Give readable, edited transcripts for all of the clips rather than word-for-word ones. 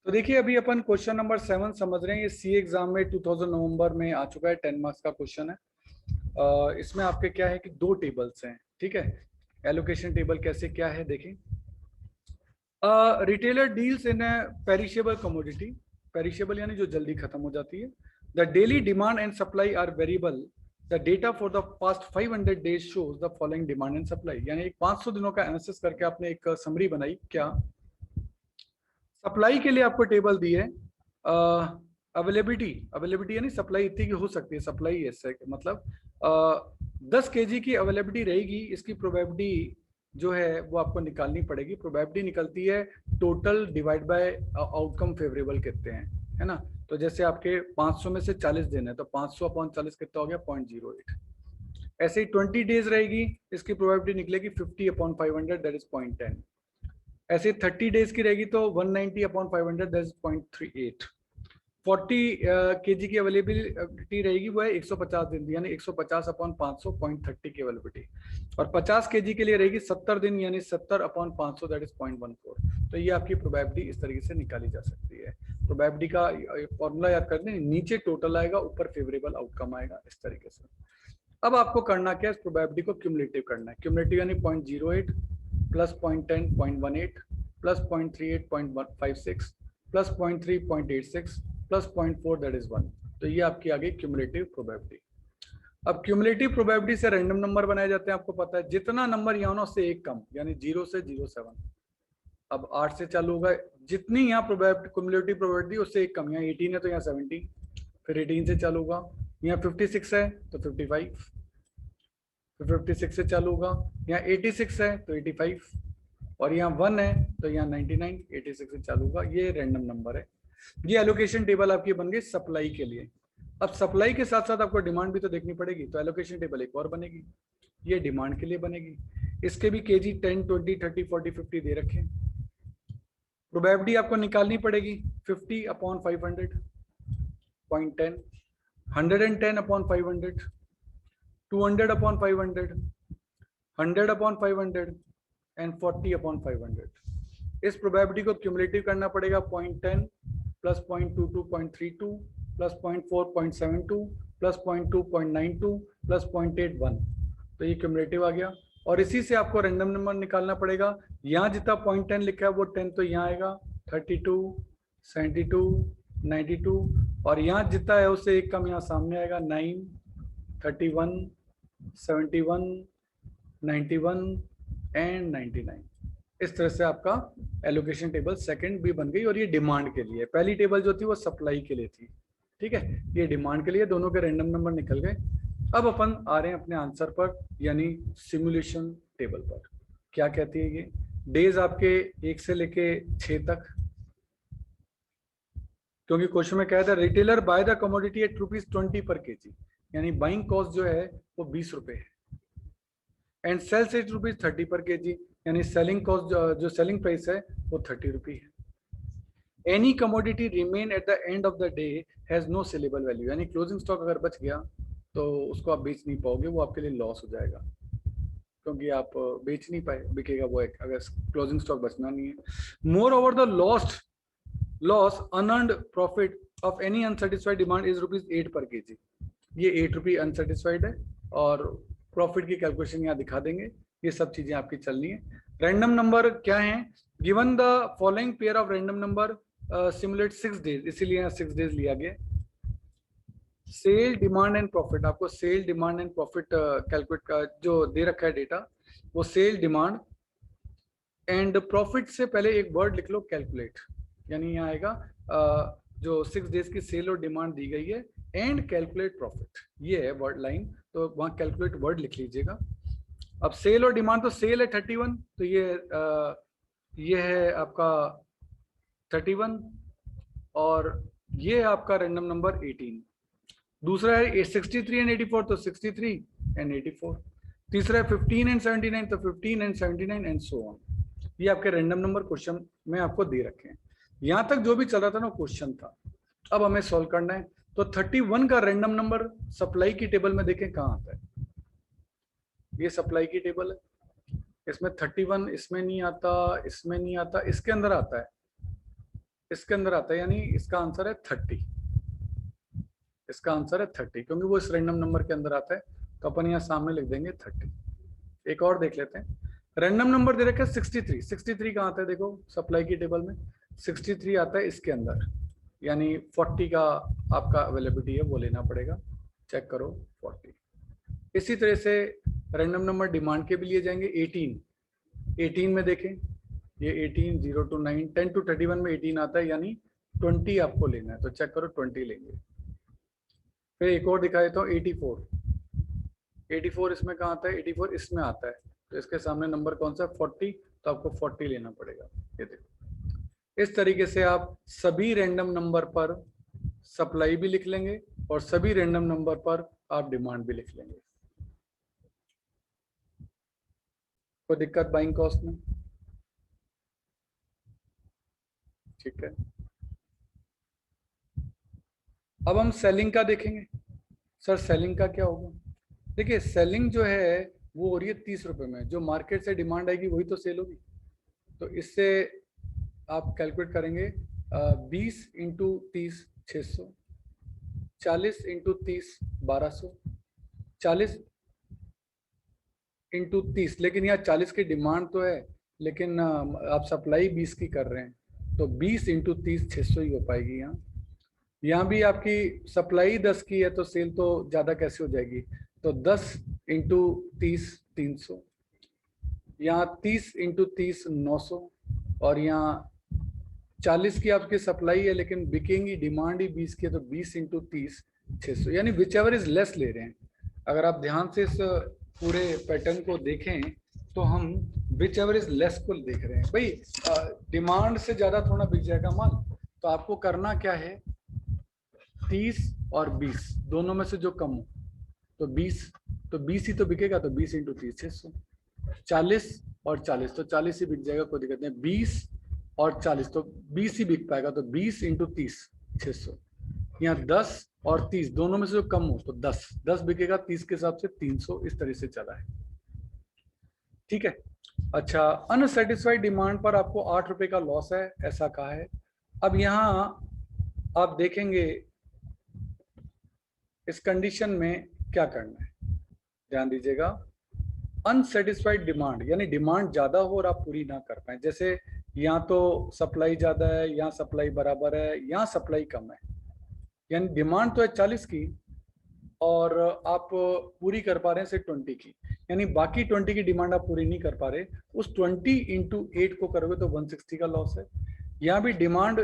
तो देखिए अभी अपन क्वेश्चन नंबर 7 समझ रहे हैं। ये सी एग्जाम में 2000 नवंबर में आ चुका है, 10 मार्क्स का क्वेश्चन है। इसमें आपके क्या है कि दो टेबल्स हैं, ठीक है। एलोकेशन टेबल कैसे क्या है देखें। Retailer deals in a perishable commodity, perishable यानी जो जल्दी खत्म हो जाती है। The daily demand and supply are variable. The data for the past 500 days shows the following demand and supply. यानी एक 500 दिनों का एनालिसिस करके आपने एक समरी बनाई। क्या सप्लाई के लिए आपको टेबल दी है। अवेलेबिलिटी, अवेलेबिलिटी यानी सप्लाई इतनी की हो सकती है, सप्लाई ऐसे मतलब 10 kg की अवेलेबिलिटी रहेगी, इसकी प्रोबेबिलिटी जो है वो आपको निकालनी पड़ेगी। प्रोबेबिलिटी निकलती है total divide by outcome favourable कहते हैं, है ना। तो जैसे आपके 500 में से 40 दिन है तो 500 अपॉन 40 कितना हो गया 0.08। ऐसे ही 20 डेज रहेगी, इसकी प्रोबेबिलिटी निकलेगी 50 अपॉन 500 दैट इज 0.10। ऐसे 30 डेज की रहेगी तो 190 अपॉन 500 दैट इज 0.38। 40 kg की अवेलेबिलिटी रहेगी वो है 150 दिन यानी 150 अपॉन 500 0.30 की अवेलेबिलिटी। और 50 kg के लिए रहेगी 70 दिन यानी 70 अपॉन 500 दैट इज 0.14। तो ये आपकी प्रोबेबिलिटी इस तरीके से निकाली जा सकती है। प्रोबेबिलिटी का फॉर्मूला याद कर दें, नीचे टोटल आएगा ऊपर फेवरेबल आउटकम आएगा, इस तरीके से। अब आपको करना क्या है, इस प्रोबेबिलिटी को क्यूमुलेटिव करना है। क्यूमुलेटिव यानी 0.08 plus 0.10 0.18 plus 0.38 0.56 plus 0.3 0.86 plus 0.4 that is 1। तो ये आपकी आ गई क्यूमुलेटिव प्रोबेबिलिटी। अब क्यूमुलेटिव प्रोबेबिलिटी से रैंडम नंबर बनाए जाते हैं, आपको पता है। जितना नंबर यहाँ ना उससे एक कम, यानी 0 से 07। अब 8 से चालू होगा, जितनी यहाँ प्रोबेबिलिटी क्यूमुलेटिव प्रोबेबिलिटी उससे एक कम, यहाँ 18 है तो यहाँ 70, फिर 18 से चालू होगा। यहाँ 56 है तो 55, फिर 56 से चालू होगा। यहाँ 86 है तो 85, और यहाँ 1 है तो यहाँ 99, 86 से चालू होगा। ये रैंडम नंबर है। ये एलोकेशन टेबल आपकी बन गई सप्लाई के लिए। अब सप्लाई के साथ साथ आपको डिमांड भी तो देखनी पड़ेगी, तो एलोकेशन टेबल एक और बनेगी, ये डिमांड के लिए बनेगी। इसके भी केजी 10 20 30 40 50 दे रखे हैं। प्रोबेबिलिटी आपको निकालनी पड़ेगी 50 upon 500 0.10, 110 upon 500, 200 upon 500, 100 upon 500 and 40 upon 500। इस प्रोबेबिलिटी को क्यूमुलेटिव करना पड़ेगा 0.10 प्लस 0.22 0.32 प्लस 0.4 0.72 प्लस 0.2 0.92 प्लस 0.81। तो ये क्यूमुलेटिव आ गया। और इसी से आपको रैंडम नंबर निकालना पड़ेगा। यहाँ जितना 0.10 लिखा है वो 10 तो यहाँ आएगा 32 72 92, और यहाँ जितना है उससे एक कम यहाँ सामने आएगा 9 31 71 91 एंड 99। इस तरह से आपका एलोकेशन टेबल सेकंड भी बन गई। और ये डिमांड के लिए, पहली टेबल जो थी वो सप्लाई के लिए थी, ठीक है। ये डिमांड के लिए, दोनों के रैंडम नंबर निकल गए। अब अपन आ रहे हैं अपने आंसर पर, यानी सिमुलेशन टेबल पर। क्या कहती है ये, डेज आपके 1 से लेके 6 तक, क्योंकि क्वेश्चन में कहा था retailer buy the commodity at ₹20 per KG, यानी बाइंग कॉस्ट जो है वो 20 रुपए है। And sales eight ₹30 per KG, यानी सेलिंग कॉस्ट जो सेलिंग प्राइस है वो 30 रुपी है। Any commodity remain at the end of the day has no saleable value, यानी क्लोजिंग स्टॉक अगर बच गया तो उसको आप बेच नहीं पाओगे, वो आपके लिए लॉस हो जाएगा, क्योंकि आप बेच नहीं पाए, बिकेगा वो एक, अगर क्लोजिंग स्टॉक बचना नहीं है। More over the loss unearned profit of any unsatisfied demand is ₹8 पर केजी। ये 8 रुपी अनसेटिस्फाइड है, और प्रॉफिट की कैलकुलेशन यहाँ दिखा देंगे। ये सब चीजें आपकी चलनी है। रैंडम नंबर क्या है, given the following pair of random number simulate 6 days, इसीलिए यहाँ 6 डेज लिया गया। सेल डिमांड एंड प्रॉफिट, आपको sale demand and profit calculate का जो दे रखा है डेटा, वो सेल डिमांड एंड प्रॉफिट से पहले एक वर्ड लिख लो कैलकुलेट, यानी यहाँ आएगा जो 6 डेज की सेल और डिमांड दी गई है एंड कैलकुलेट प्रॉफिट, ये है वर्ड लाइन, तो वहाँ कैलकुलेट वर्ड लिख लीजिएगा। अब सेल और डिमांड, तो सेल है 31, तो ये है आपका 31, और ये है आपका रैंडम नंबर 18। दूसरा है 63 एंड 84, तो 63 एंड 84। तीसरा है 15 एंड 79, तो 15 एंड 79 एंड सो ऑन। ये आपके रैंडम नंबर क्वेश्चन में आपको दे रखे हैं। यहां तक जो भी चल रहा था ना क्वेश्चन था, अब हमें सॉल्व करना है। तो 31 का रैंडम नंबर सप्लाई की टेबल में देखें कहां आता है। ये सप्लाई की टेबल है, इसमें 31 इसमें नहीं आता, इसमें नहीं आता, इसके अंदर आता है। इसके अंदर आता है, यानी इसका आंसर है 30। इसका आंसर है 30 क्योंकि वो इस रैंडम नंबर के अंदर आता है, तो अपन यहाँ सामने लिख देंगे 30। एक और देख लेते हैं। रैंडम नंबर दे रखा है 63। 63 कहाँ आता है, देखो सप्लाई की टेबल में 63 आता है इसके अंदर, यानी 40 का आपका अवेलेबिलिटी है, वो लेना पड़ेगा। चेक करो 40। इसी तरह से रैंडम नंबर डिमांड के भी लिए जाएंगे। 18 में देखें, ये 18 0 to 9 10 to 31 में 18 आता है, यानी 20 आपको लेना है, तो चेक करो 20 लेंगे। फिर एक और दिखा देता हूँ 84। 84 इसमें कहाँ आता है, 84 इसमें आता है, तो इसके सामने नंबर कौन सा है 40, तो आपको 40 लेना पड़ेगा। ये देखो, इस तरीके से आप सभी रैंडम नंबर पर सप्लाई भी लिख लेंगे और सभी रैंडम नंबर पर आप डिमांड भी लिख लेंगे। कोई दिक्कत बाइंग कॉस्ट में? ठीक है, अब हम सेलिंग का देखेंगे। सर सेलिंग का क्या होगा? देखिए सेलिंग जो है वो हो रही है 30 रुपए में, जो मार्केट से डिमांड आएगी वही तो सेल होगी। तो इससे आप कैलकुलेट करेंगे 20 इंटू 30 600, 40 इंटू 30 1200, 40 इंटू 30, लेकिन यहाँ 40 की डिमांड तो है, लेकिन आप सप्लाई 20 की कर रहे हैं, तो 20 इंटू 30 600 ही हो पाएगी। यहाँ भी आपकी सप्लाई 10 की है तो सेल तो ज़्यादा कैसे हो जाएगी, तो 10 इंटू 30 300, यहाँ 30 इंटू 30 900, और यहाँ 40 की आपकी सप्लाई है लेकिन बिकेंगी डिमांड ही 20 की है, तो 20 इंटू 30 600, यानी विच एवर इज लेस ले रहे हैं। अगर आप ध्यान से इस पूरे पैटर्न को देखें तो हम विच एवर इज लेस को देख रहे हैं। भाई डिमांड से ज़्यादा थोड़ा बिक जाएगा माल, तो आपको करना क्या है, 30 और 20 दोनों में से जो कम हो, तो 20 ही तो बिकेगा, तो 20 इंटू 30 600, 40 और 40 तो 40 ही बिक जाएगा, कोई दिक्कत नहीं। 20 और 40 तो 20 ही बिक पाएगा, तो 20 इंटू 30 600। यहाँ 10 और 30 दोनों में से जो कम हो तो 10 बिकेगा, 30 के हिसाब से 300, इस तरह से चला है। ठीक है, अच्छा अनसेटिस्फाइड डिमांड पर आपको 8 रुपए का लॉस है, ऐसा कहा है। अब यहाँ आप देखेंगे इस कंडीशन में क्या करना है, ध्यान दीजिएगा। अनसेटिस्फाइड डिमांड यानी डिमांड ज्यादा हो और आप पूरी ना कर पाए, जैसे यहाँ तो सप्लाई ज्यादा है, यहाँ सप्लाई बराबर है, यहाँ सप्लाई कम है, यानी डिमांड तो है 40 की और आप पूरी कर पा रहे हैं सिर्फ 20 की, यानी बाकी 20 की डिमांड आप पूरी नहीं कर पा रहे। उस 20 इंटू 8 को करोगे तो 160 का लॉस है। यहाँ भी डिमांड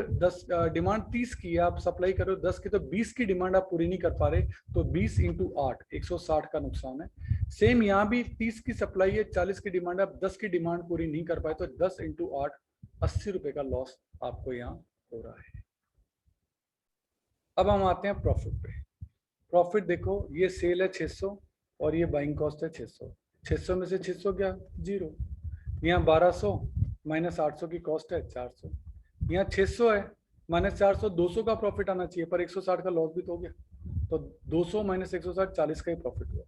30 की है, आप सप्लाई करो 10 की, तो 20 की डिमांड आप पूरी नहीं कर पा रहे, तो 20 इंटू 8 160 का नुकसान है। सेम यहाँ भी 30 की सप्लाई है, 40 की डिमांड, आप 10 की डिमांड पूरी नहीं कर पाए, तो 10 इंटू 8 80 रुपए का लॉस आपको यहाँ हो रहा है। अब हम आते हैं प्रॉफिट पे। प्रॉफिट देखो, ये सेल है 600 और ये बाइंग कॉस्ट है 600। 600 में से 600 क्या, 0। यहाँ 1200 माइनस 800 की कॉस्ट है 400। यहाँ 600 है माइनस 400, 200 का प्रॉफिट आना चाहिए, पर 160 का लॉस भी तो हो गया, तो 200 माइनस 160 40 का ही प्रॉफिट हुआ।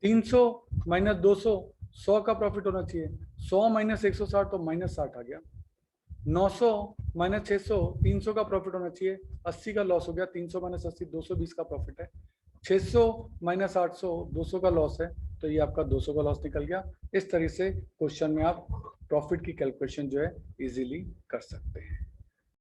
300 माइनस 200 100 का प्रॉफिट होना चाहिए, 100 माइनस 160 तो माइनस 60 आ गया। 900 माइनस 600 300 का प्रॉफिट होना चाहिए, 80 का लॉस हो गया। 300 माइनस 80 220 का प्रॉफिट है। 600 माइनस 800 200 का लॉस है, तो ये आपका 200 का लॉस निकल गया। इस तरह से क्वेश्चन में आप प्रॉफिट की कैलकुलेशन जो है इजीली कर सकते हैं।